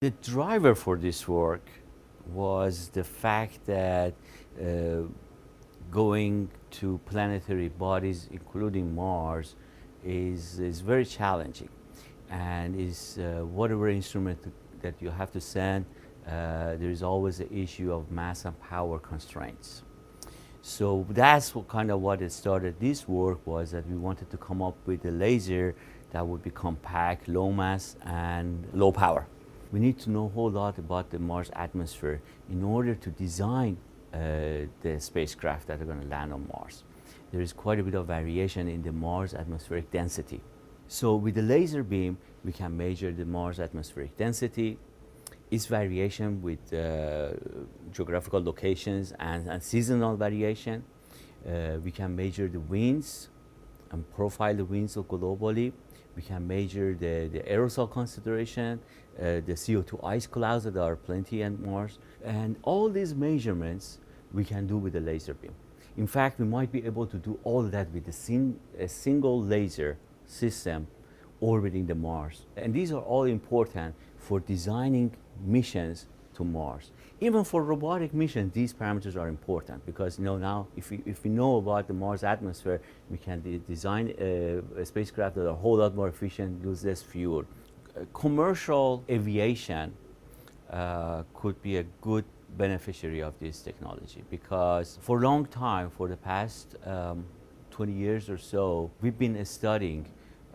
The driver for this work was the fact that uh, going to planetary bodies, including Mars, is very challenging, and is whatever instrument that you have to send, there is always the issue of mass and power constraints. So that's what it started. This work was that we wanted to come up with a laser that would be compact, low mass, and low power. We need to know a whole lot about the Mars atmosphere in order to design the spacecraft that are going to land on Mars. There is quite a bit of variation in the Mars atmospheric density. So with the laser beam, we can measure the Mars atmospheric density, its variation with geographical locations and seasonal variation. We can measure the winds and profile the winds globally. We can measure the aerosol concentration, the CO2 ice clouds that are plenty on Mars. And all these measurements we can do with the laser beam. In fact, we might be able to do all of that with a single laser system orbiting the Mars. And these are all important for designing missions to Mars. Even for robotic missions, these parameters are important because now if we know about the Mars atmosphere, we can design a spacecraft that are a whole lot more efficient, use less fuel. Commercial aviation could be a good beneficiary of this technology because for a long time, for the past 20 years or so, we've been studying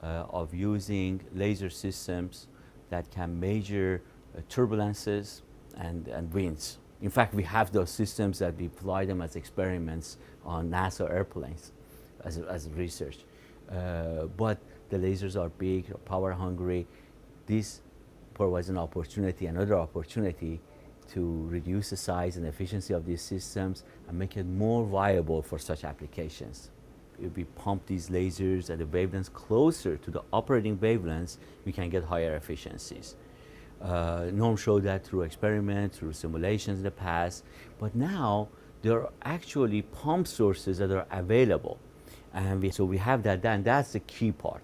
of using laser systems that can measure turbulences and winds. In fact, we have those systems that we apply them as experiments on NASA airplanes as research. But the lasers are big, power hungry. This provides an opportunity, another opportunity to reduce the size and efficiency of these systems and make it more viable for such applications. If we pump these lasers at the wavelengths closer to the operating wavelengths, we can get higher efficiencies. Norm showed that through experiments, through simulations in the past, but now there are actually pump sources that are available. And so we have that, and that's the key part.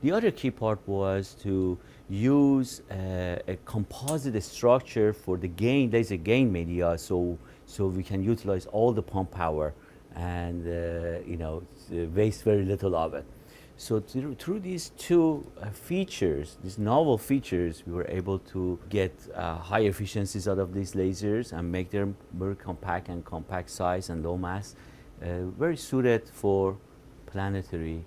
The other key part was to use a composite structure for the laser gain media, so we can utilize all the pump power and waste very little of it. So through these two features, these novel features, we were able to get high efficiencies out of these lasers and make them very compact size and low mass, very suited for planetary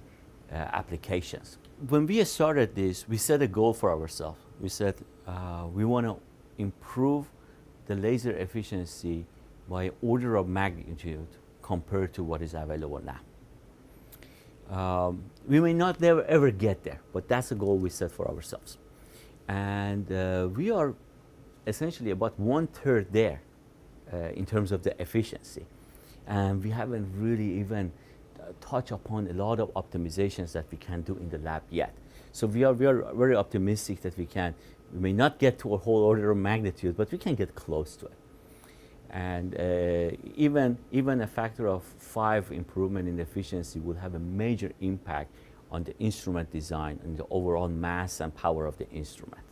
applications. When we started this, we set a goal for ourselves. We said we want to improve the laser efficiency by order of magnitude compared to what is available now. We may not ever get there, but that's a goal we set for ourselves. And we are essentially about 1/3 there in terms of the efficiency. And we haven't really even touched upon a lot of optimizations that we can do in the lab yet. So we are very optimistic that we may not get to a whole order of magnitude, but we can get close to it. And even a factor of 5 improvement in efficiency will have a major impact on the instrument design and the overall mass and power of the instrument.